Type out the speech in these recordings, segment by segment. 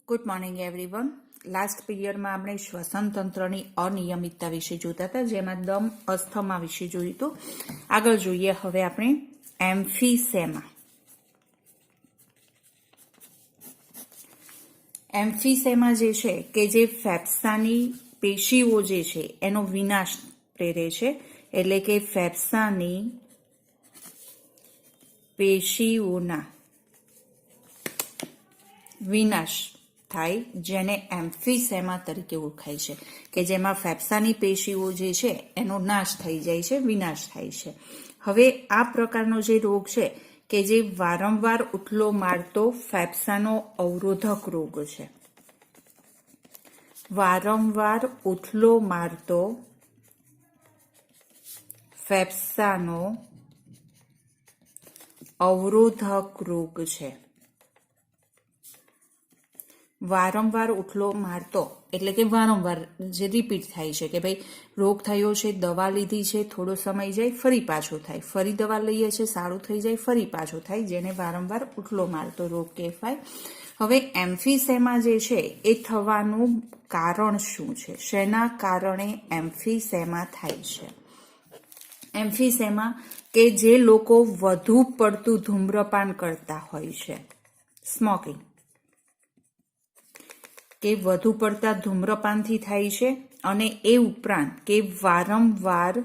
Good morning everyone. Last પીરિયડમાં આપણે શ્વસન તંત્રની અનિયમિતતા વિશે જોતા હતા, જેમાં દમ અસ્થમા વિશે જોયું હતું. આગળ જોઈએ હવે આપણે એમ્ફીસેમા. એમ્ફીસેમા જે છે કે જે ફેફસાની પેશીઓ જે છે એનો વિનાશ પ્રેરે છે, એટલે કે ફેફસાની પેશીઓના વિનાશ થાય, જેને એમ્ફીસેમા તરીકે ઓળખાય છે, કે જેમાં ફેફસાની પેશીઓ જે છે એનો નાશ થઈ જાય છે, વિનાશ થાય છે. હવે આ પ્રકારનો જે રોગ છે કે જે વારંવાર ઉથલો મારતો ફેફસાનો અવરોધક રોગ છે. વારંવાર ઉથલો મારતો ફેફસાનો અવરોધક રોગ છે. વારંવાર ઉથલો મારતો એટલે કે વારંવાર જે રિપીટ થાય છે, કે ભાઈ રોગ થયો છે, દવા લીધી છે, થોડો સમય જાય, ફરી પાછો થાય, ફરી દવા લઈએ છે, સારું થઈ જાય, ફરી પાછો થાય, જેને વારંવાર ઉથલો મારતો રોગ કહેવાય. હવે એમ્ફીસેમા જે છે એ થવાનું કારણ શું છે? શેના કારણે એમ્ફીસેમા થાય છે? એમ્ફીસેમા કે જે લોકો વધુ પડતું ધૂમ્રપાન કરતા હોય છે, સ્મોકિંગ, કે વધુ પડતા ધૂમ્રપાનથી થાય છે, અને એ ઉપરાંત કે વારંવાર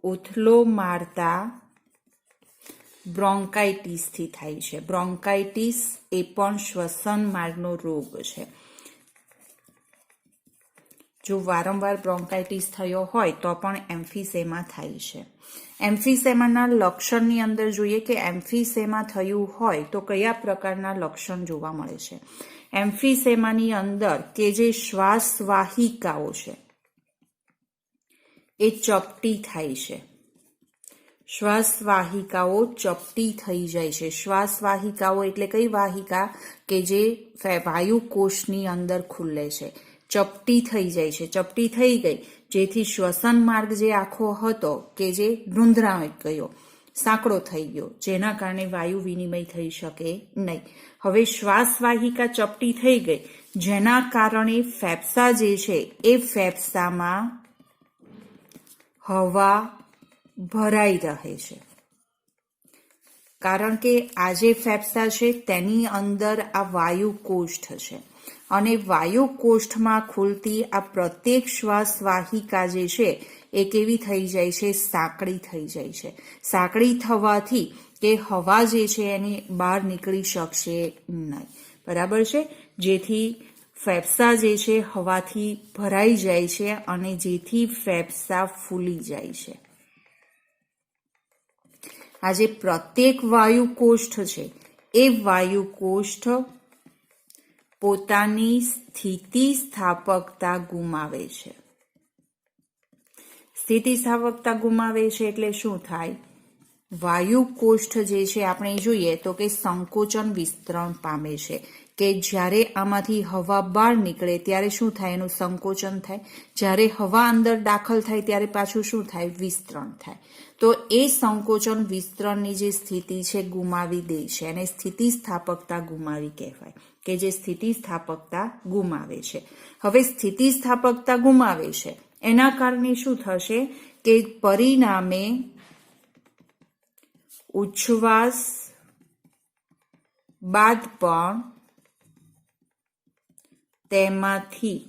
ઉથલો મારતા બ્રોન્કાઇટિસથી થાય છે. બ્રોન્કાઇટિસ એ પણ શ્વસન માર્ગનો રોગ છે. જો વારંવાર બ્રોન્કાઇટિસ થયો હોય તો પણ એમ્ફીસેમા થાય છે. એમ્ફીસેમાના લક્ષણની અંદર જોઈએ કે એમ્ફીસેમા થયું હોય તો કયા પ્રકારના લક્ષણ જોવા મળે છે. એમ્ફીસેમાની અંદર કે જે શ્વાસવાહિકાઓ છે એ ચપટી થાય છે. શ્વાસવાહિકાઓ ચપટી થઈ જાય છે. શ્વાસવાહિકાઓ એટલે કઈ વાહિકા? કે જે વાયુકોષની અંદર ખુલે છે. ચપટી થઈ જાય છે. ચપટી થઈ ગઈ જેથી શ્વસન માર્ગ જે આખો હતો કે જે રૂંધરાઈ ગયો, સાંકડો થઈ ગયો, જેના કારણે વાયુ વિનિમય થઈ શકે નહીં. હવે શ્વાસવાહિકા ચપટી થઈ ગઈ, જેના કારણે ફેફસા જે છે એ ફેફસામાં હવા ભરાઈ રહે છે. કારણ કે આ જે ફેફસા છે તેની અંદર આ વાયુકોષ્ઠ છે, અને વાયુકોષ્ઠમાં ખુલતી આ પ્રત્યેક શ્વાસવાહિકા જે છે એ કેવી થઈ જાય છે? સાંકડી થઈ જાય છે. સાંકડી થવાથી કે હવા જે છે એની બહાર નીકળી શકશે નહીં. બરાબર છે? જેથી ફેફસા જે છે હવાથી ભરાઈ જાય છે, અને જેથી ફેફસા ફૂલી જાય છે. આ જે પ્રત્યેક વાયુકોષ્ઠ છે એ વાયુકોષ્ઠ પોતાની સ્થિતિસ્થાપકતા ગુમાવે છે. સ્થિતિસ્થાપકતા ગુમાવે છે એટલે શું થાય? વાયુકોષ્ઠ જે છે આપણે જોઈએ તો કે સંકોચન વિસ્તરણ પામે છે, કે જ્યારે આમાંથી હવા બહાર નીકળે ત્યારે શું થાય? એનું સંકોચન થાય. જ્યારે હવા અંદર દાખલ થાય ત્યારે પાછું શું થાય? વિસ્તરણ થાય. તો એ સંકોચન વિસ્તરણની જે સ્થિતિ છે ગુમાવી દે છે, અને સ્થિતિસ્થાપકતા ગુમાવી કહેવાય, કે જે સ્થિતિસ્થાપકતા ગુમાવે છે. હવે સ્થિતિસ્થાપકતા ગુમાવે છે એના કારણે શું થશે? કે પરિણામે ઉચ્છ્વાસ બાદ પણ તેમાંથી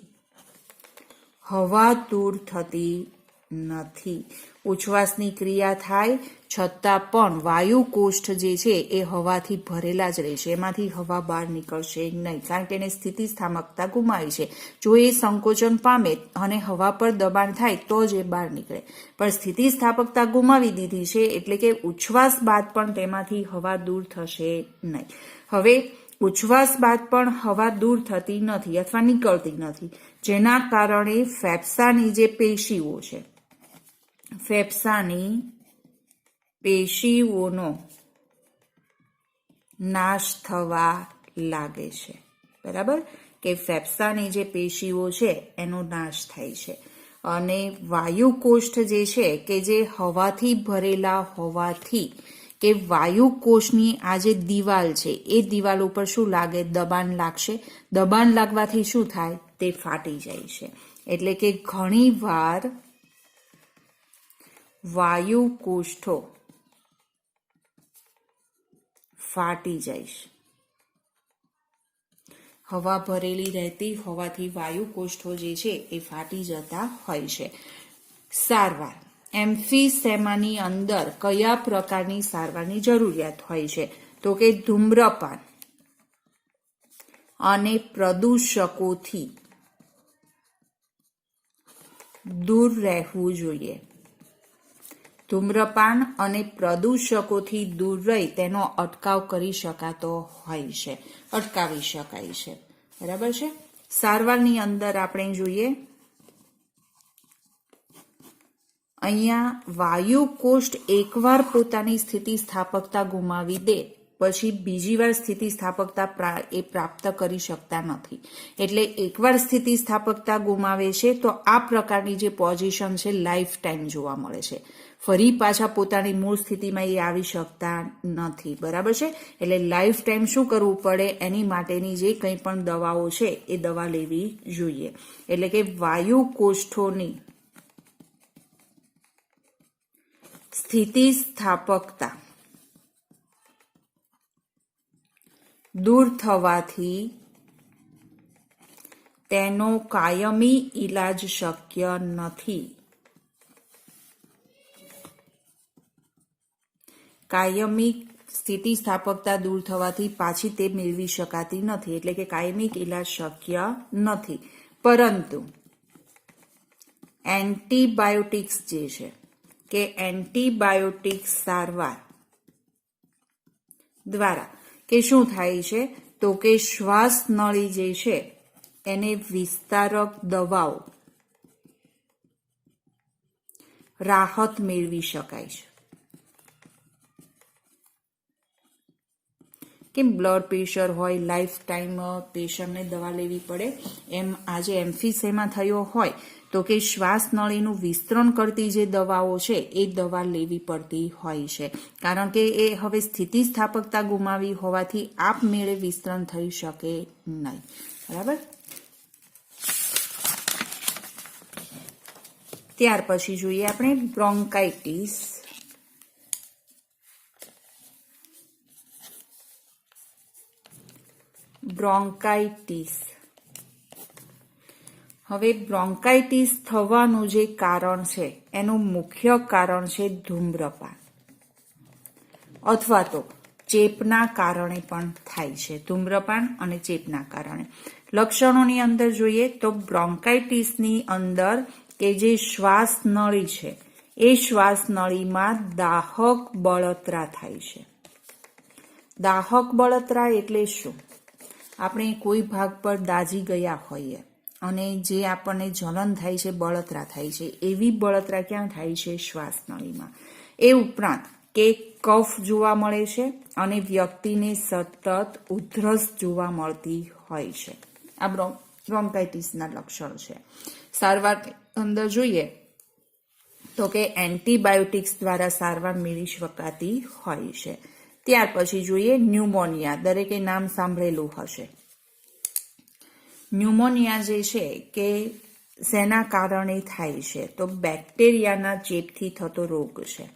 હવા દૂર થતી નથી. ઉચ્છ્વાસની ક્રિયા થાય છતાં પણ વાયુકોષ્ઠ જે છે એ હવાથી ભરેલા જ રહેશે, એમાંથી હવા બહાર નીકળશે નહીં, કારણ કે એને સ્થિતિસ્થાપકતા ગુમાવી છે. જો એ સંકોચન પામે અને હવા પર દબાણ થાય તો જ એ બહાર નીકળે, પણ સ્થિતિસ્થાપકતા ગુમાવી દીધી છે એટલે કે ઉચ્છ્વાસ બાદ પણ તેમાંથી હવા દૂર થશે નહીં. હવે ઉચ્છ્વાસ બાદ પણ હવા દૂર થતી નથી અથવા નીકળતી નથી, જેના કારણે ફેફસાની જે પેશીઓ છે, ફેફસાની પેશીઓનો નાશ થવા લાગે છે. બરાબર? કે ફેફસાની જે પેશીઓ છે એનો નાશ થાય છે, અને વાયુકોષ્ઠ જે છે કે જે હવાથી ભરેલા હોવાથી કે વાયુકોષની આ જે દિવાલ છે એ દિવાલ ઉપર શું લાગે? દબાણ લાગશે. દબાણ લાગવાથી શું થાય? તે ફાટી જાય છે. એટલે કે ઘણી વાર વાયુકોષ્ઠો ફાટી જાય છે. હવા ભરેલી રહેતી હોવાથી વાયુકોષ્ઠો જે છે એ ફાટી જતા હોય છે. સારવાર. એમ્ફીસેમાની અંદર કયા પ્રકારની સારવારની જરૂરિયાત હોય છે? તો કે ધૂમ્રપાન અને પ્રદૂષકોથી દૂર રહેવું જોઈએ. ધૂમ્રપાન અને પ્રદૂષકોથી દૂર રહી તેનો અટકાવ કરી શકાતો હોય છે, અટકાવી શકાય છે. બરાબર છે. સારવારની અંદર આપણે જોઈએ અહીંયા વાયુકોષ્ઠ એકવાર પોતાની સ્થિતિસ્થાપકતા ગુમાવી દે પછી બીજી વાર સ્થિતિસ્થાપકતા એ પ્રાપ્ત કરી શકતા નથી. એટલે એકવાર સ્થિતિસ્થાપકતા ગુમાવે છે તો આ પ્રકારની જે પોઝિશન છે લાઈફ ટાઈમ જોવા મળે છે. ફરી પાછા પોતાની મૂળ સ્થિતિમાં એ આવી શકતા નથી. બરાબર છે. એટલે લાઈફ ટાઈમ શું કરવું પડે? એની માટેની જે કંઈ પણ દવાઓ છે એ દવા લેવી જોઈએ. એટલે કે વાયુકોષ્ઠોની સ્થિતિસ્થાપકતા દૂર થવાથી તેનો કાયમી ઈલાજ શક્ય નથી. કાયમી સ્થિતિસ્થાપકતા દૂર થવાથી પાછી તે મેળવી શકાતી નથી. એટલે કે કાયમી ઈલાજ શક્ય નથી. પરંતુ એન્ટીબાયોટિક્સ જે છે કે એન્ટીબાયોટિક્સ સારવાર દ્વારા કે શું થાય છે? તો કે શ્વાસ નળી જે છે એને વિસ્તારક દવાઓ રાહત મેળવી શકાય છે. કેમ બ્લડ પ્રેશર હોય, લાઈફ ટાઈમ પેશન્ટને દવા લેવી પડે, એમ આજે એમ્ફીસેમા થયો હોય તો કે શ્વાસ નળીનું વિસ્તરણ કરતી જે દવાઓ છે એ દવા લેવી પડતી હોય છે. કારણ કે એ હવે સ્થિતિસ્થાપકતા ગુમાવી હોવાથી આપમેળે વિસ્તરણ થઈ શકે નહીં. બરાબર. ત્યાર પછી જોઈએ આપણે બ્રોન્કાઇટિસ. બ્રોન્કાઇટિસ. હવે બ્રોન્કાઇટિસ થવાનું જે કારણ છે એનું મુખ્ય કારણ છે ધૂમ્રપાન અથવા તો ચેપના કારણે પણ થાય છે. ધૂમ્રપાન અને ચેપના કારણે. લક્ષણોની અંદર જોઈએ તો બ્રોન્કાઇટિસની અંદર કે જે શ્વાસ નળી છે એ શ્વાસ નળીમાં દાહક બળતરા થાય છે. દાહક બળતરા એટલે શું? આપણે કોઈ ભાગ પર દાઝી ગયા હોઈએ અને જે આપણને જલન થાય છે, બળતરા થાય છે, એવી બળતરા ક્યાં થાય છે? શ્વાસ નળીમાં. એ ઉપરાંત કે કફ જોવા મળે છે અને વ્યક્તિને સતત ઉધરસ જોવા મળતી હોય છે. આ બ્રોન્કાઇટિસના લક્ષણ છે. સારવાર અંદર જોઈએ તો કે એન્ટીબાયોટિક્સ દ્વારા સારવાર મેળવી શકાતી હોય છે. ત્યાર પછી જોઈએ ન્યુમોનિયા. દરેકે નામ સાંભળેલું હશે. ન્યુમોનિયા જે છે કે શેના કારણે થાય છે? તો બેક્ટેરિયાના ચેપથી થતો રોગ છે.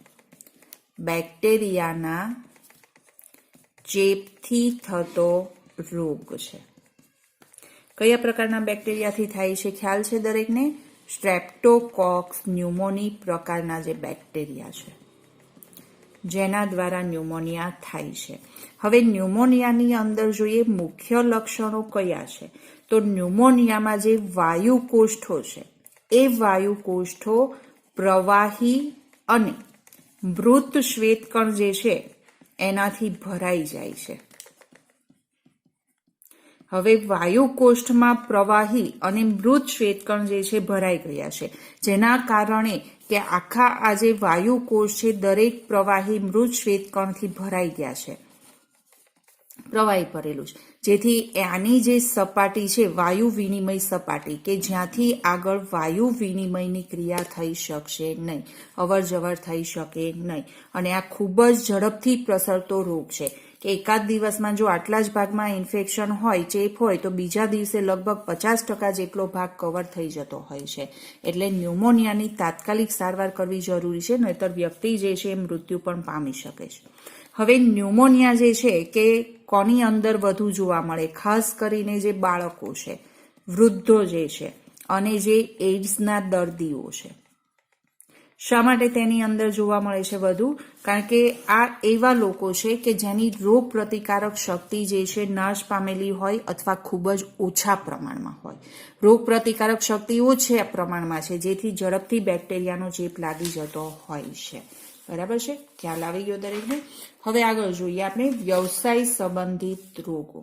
બેક્ટેરિયાના ચેપથી થતો રોગ છે. કયા પ્રકારના બેક્ટેરિયાથી થાય છે ખ્યાલ છે દરેકને? સ્ટ્રેપ્ટોકોક્સ ન્યુમોની પ્રકારના જે બેક્ટેરિયા છે જેના દ્વારા ન્યુમોનિયા થાય છે. હવે ન્યુમોનિયાની અંદર જોઈએ મુખ્ય લક્ષણો કયા છે? તો ન્યુમોનિયામાં જે વાયુકોષ્ઠો છે એ વાયુકોષ્ઠો પ્રવાહી અને મૃત શ્વેતકણ જે છે એનાથી ભરાઈ જાય છે. હવે વાયુકોષ્ઠમાં પ્રવાહી અને મૃત શ્વેતકણ જે છે ભરાઈ ગયા છે, જેના કારણે કે આખા આ જે વાયુકોષ છે દરેક પ્રવાહી મૃત શ્વેતકણથી ભરાઈ ગયા છે. પ્રવાહી ભરેલું છે, જેથી આની જે સપાટી છે વાયુ વિનિમય સપાટી, કે જ્યાંથી આગળ વાયુ વિનિમયની ક્રિયા થઈ શકશે નહીં, અવર જવર થઈ શકે નહીં. અને આ ખૂબ જ ઝડપથી પ્રસરતો રોગ છે કે એકાદ દિવસમાં જો આટલા જ ભાગમાં ઇન્ફેક્શન હોય, ચેપ હોય, તો બીજા દિવસે લગભગ 50% જેટલો ભાગ કવર થઈ જતો હોય છે. એટલે ન્યુમોનિયાની તાત્કાલિક સારવાર કરવી જરૂરી છે, નહીતર વ્યક્તિ જે છે એ મૃત્યુ પણ પામી શકે છે. હવે ન્યુમોનિયા જે છે કે કોની અંદર વધુ જોવા મળે, ખાસ કરીને જે બાળકો છે, વૃદ્ધો જે છે અને જે એઇડ્સના દર્દીઓ છે. શા માટે તેની અંદર જોવા મળે છે વધુ? કારણ કે આ એવા લોકો છે કે જેની રોગ પ્રતિકારક શક્તિ જે છે નાશ પામેલી હોય અથવા ખૂબ જ ઓછા પ્રમાણમાં હોય. રોગ પ્રતિકારક શક્તિ ઓછા પ્રમાણમાં છે, જેથી ઝડપથી બેક્ટેરિયાનો ચેપ લાગી જતો હોય છે. બરાબર છે? ખ્યાલ આવી ગયો દરેકને? હવે આગળ જોઈએ આપણે વ્યવસાય સંબંધિત રોગો.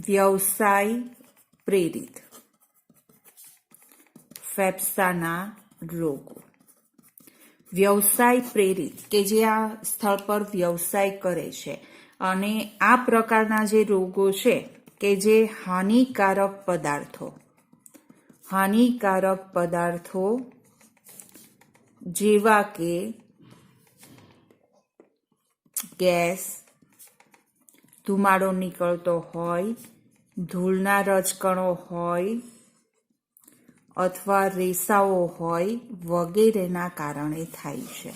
વ્યવસાય પ્રેરિત ફેફસાના રોગો. વ્યવસાય પ્રેરિત કે જે આ સ્થળ પર વ્યવસાય કરે છે, અને આ પ્રકારના જે રોગો છે કે જે હાનિકારક પદાર્થો જેવા કે ગેસ, ધુમાડો નીકળતો હોય, ધૂળના રજકણો હોય અથવા રેસાઓ હોય વગેરેના કારણે થાય છે.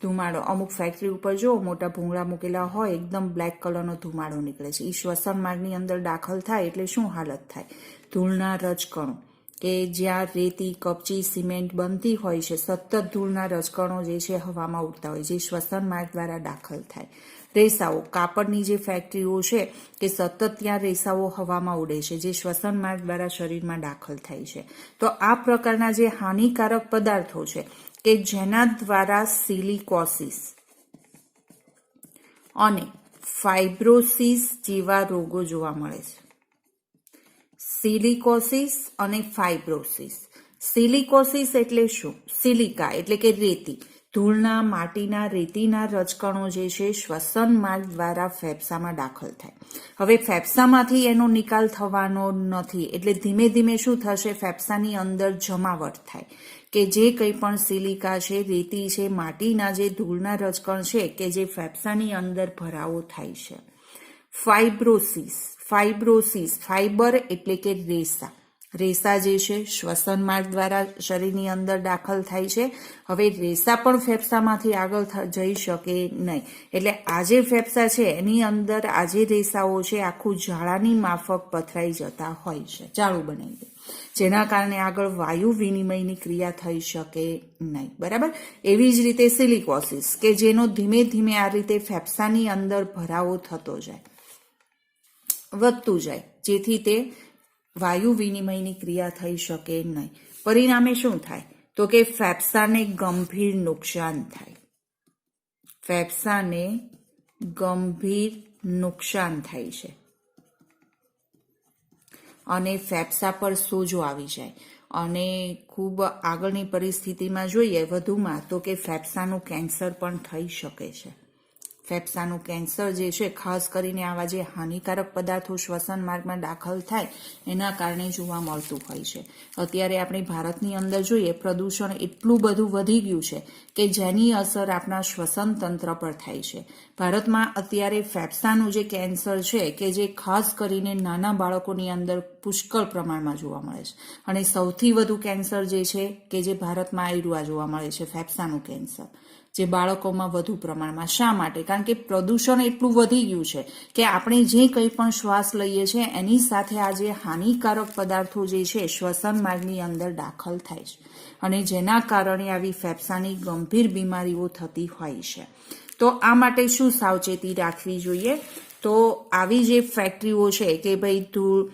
ધુમાડો અમુક ફેક્ટરી ઉપર જો મોટા ભૂંગળા મૂકેલા હોય, એકદમ બ્લેક કલરનો ધુમાડો નીકળે છે. એ શ્વસન માર્ગની અંદર દાખલ થાય એટલે શું હાલત થાય? ધૂળના રજકણો કે જ્યાં રેતી, કપચી, સિમેન્ટ બનતી હોય છે, સતત ધૂળના રજકણો જે છે હવામાં ઉડતા હોય, જે શ્વસન માર્ગ દ્વારા દાખલ થાય. રેસાઓ, કાપડની જે ફેક્ટરીઓ છે કે સતત ત્યાં રેસાઓ હવામાં ઉડે છે, જે શ્વસન માર્ગ દ્વારા શરીરમાં દાખલ થાય છે. તો આ પ્રકારના જે હાનિકારક પદાર્થો છે કે જેના દ્વારા સિલિકોસિસ અને ફાઇબ્રોસિસ જેવા રોગો જોવા મળે છે. સિલિકોસિસ અને ફાઇબ્રોસિસ. સિલિકોસિસ એટલે શું? સિલિકા એટલે કે રેતી, ધૂળના, માટીના, રેતીના રજકણો જે છે શ્વસન માર્ગ દ્વારા ફેફસામાં દાખલ થાય. હવે ફેફસામાંથી એનો નિકાલ થવાનો નથી, એટલે ધીમે ધીમે શું થશે? ફેફસાની અંદર જમાવટ થાય કે જે કંઈ પણ સિલિકા છે, રેતી છે, માટીના જે ધૂળના રજકણ છે કે જે ફેફસાની અંદર ભરાવો થાય છે. ફાઇબ્રોસિસ, ફાઇબર એટલે કે રેસા. રેસા જે છે શ્વસન માર્ગ દ્વારા શરીરની અંદર દાખલ થાય છે. હવે રેસા પણ ફેફસામાંથી આગળ જઈ શકે નહીં, એટલે આ જે ફેફસા છે એની અંદર આ જે રેસાઓ છે આખું ઝાડાની માફક પથરાઈ જતા હોય છે, જાળું બનાવી દે, જેના કારણે આગળ વાયુ વિનિમયની ક્રિયા થઈ શકે નહીં. બરાબર? એવી જ રીતે સિલિકોસિસ કે જેનો ધીમે ધીમે આ રીતે ફેફસાની અંદર ભરાવો થતો જાય, વધતું જાય, જેથી તે વાયુ વિનિમયની ક્રિયા થઈ શકે નહીં. પરિણામે શું થાય? તો કે ફેફસાને ગંભીર નુકસાન થાય. ફેફસાને ગંભીર નુકસાન થાય છે અને ફેફસા પર સોજો આવી જાય. અને ખૂબ આગળની પરિસ્થિતિમાં જોઈએ વધુમાં તો કે ફેફસાનું કેન્સર પણ થઈ શકે છે. ફેફસાનું કેન્સર જે છે ખાસ કરીને આવા જે હાનિકારક પદાર્થો શ્વસન માર્ગમાં દાખલ થાય એના કારણે જોવા મળતું હોય છે. અત્યારે આપણી ભારતની અંદર જોઈએ પ્રદૂષણ એટલું બધું વધી ગયું છે કે જેની અસર આપણા શ્વસન તંત્ર પર થાય છે. ભારતમાં અત્યારે ફેફસાનું જે કેન્સર છે કે જે ખાસ કરીને નાના બાળકોની અંદર પુષ્કળ પ્રમાણમાં જોવા મળે છે. અને સૌથી વધુ કેન્સર જે છે કે જે ભારતમાં આયુર્વા જોવા મળે છે, ફેફસાનું કેન્સર, જે બાળકોમાં વધુ પ્રમાણમાં. શા માટે? કારણ કે પ્રદૂષણ એટલું વધી ગયું છે કે આપણે જે કંઈ પણ શ્વાસ લઈએ છીએ એની સાથે આ જે હાનિકારક પદાર્થો જે છે શ્વસન માર્ગની અંદર દાખલ થાય છે, અને જેના કારણે આવી ફેફસાની ગંભીર બીમારીઓ થતી હોય છે. તો આ માટે શું સાવચેતી રાખવી જોઈએ? તો આવી જે ફેક્ટરીઓ છે કે ભાઈ ધૂળ,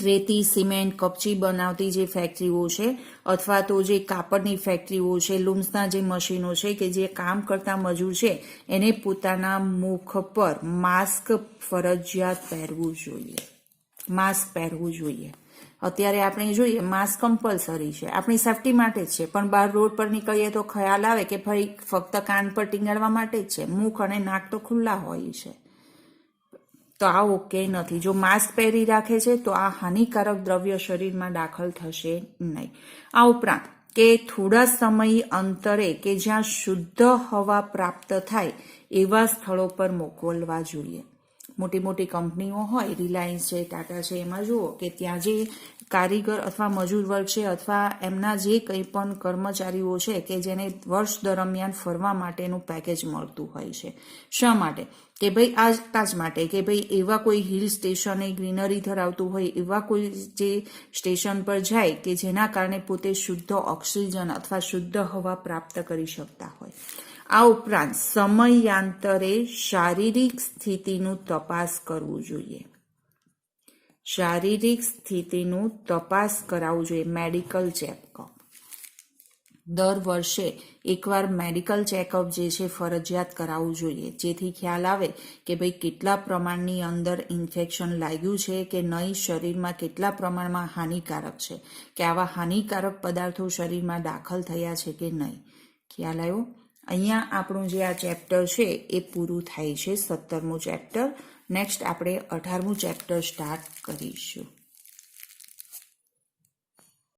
રેતી, સિમેન્ટ, કપચી બનાવતી જે ફેક્ટરીઓ છે, અથવા તો જે કાપડની ફેક્ટરીઓ છે, લૂમ્સના જે મશીનો છે કે જે કામ કરતા મજૂર છે એને પોતાના મુખ પર માસ્ક ફરજિયાત પહેરવું જોઈએ. માસ્ક પહેરવું જોઈએ. અત્યારે આપણે જોઈએ માસ્ક કમ્પલસરી છે, આપણી સેફટી માટે જ છે, પણ બહાર રોડ પર નીકળીએ તો ખ્યાલ આવે કે ભાઈ ફક્ત કાન પર ટીંગાડવા માટે જ છે, મુખ અને નાક તો ખુલ્લા હોય છે, તો આ ઓકે નથી. જો માસ્ક પહેરી રાખે છે તો આ હાનિકારક દ્રવ્ય શરીરમાં દાખલ થશે નહીં. આ ઉપરાંત કે થોડા સમય અંતરે કે જ્યાં શુદ્ધ હવા પ્રાપ્ત થાય એવા સ્થળો પર મોકલવા જોઈએ. મોટી મોટી કંપનીઓ હોય, રિલાયન્સ છે, ટાટા છે, એમાં જુઓ કે ત્યાં જે કારીગર અથવા મજૂર વર્ગ છે અથવા એમના જે કંઈ પણ કર્મચારીઓ છે કે જેને વર્ષ દરમિયાન ફરવા માટેનું પેકેજ મળતું હોય છે. શા માટે? કે ભાઈ આ જ માટે કે ભાઈ એવા કોઈ હિલ સ્ટેશન એ ગ્રીનરી ધરાવતું હોય એવા કોઈ જે સ્ટેશન પર જાય કે જેના કારણે પોતે શુદ્ધ ઓક્સિજન અથવા શુદ્ધ હવા પ્રાપ્ત કરી શકતા હોય. આ ઉપરાંત સમયાંતરે શારીરિક સ્થિતિનું તપાસ કરવું જોઈએ. શારીરિક સ્થિતિનું તપાસ કરાવવું જોઈએ, મેડિકલ ચેકઅપ. દર વર્ષે એકવાર મેડિકલ ચેકઅપ જે છે ફરજિયાત કરાવવું જોઈએ, જેથી ખ્યાલ આવે કે ભાઈ કેટલા પ્રમાણની અંદર ઇન્ફેક્શન લાગ્યું છે કે નહીં, શરીરમાં કેટલા પ્રમાણમાં હાનિકારક છે, કે આવા હાનિકારક પદાર્થો શરીરમાં દાખલ થયા છે કે નહીં. ખ્યાલ આવ્યો? અહીંયા આપણું જે આ ચેપ્ટર છે એ પૂરું થાય છે, 17મું ચેપ્ટર. નેક્સ્ટ આપણે 18મું ચેપ્ટર સ્ટાર્ટ કરીશું.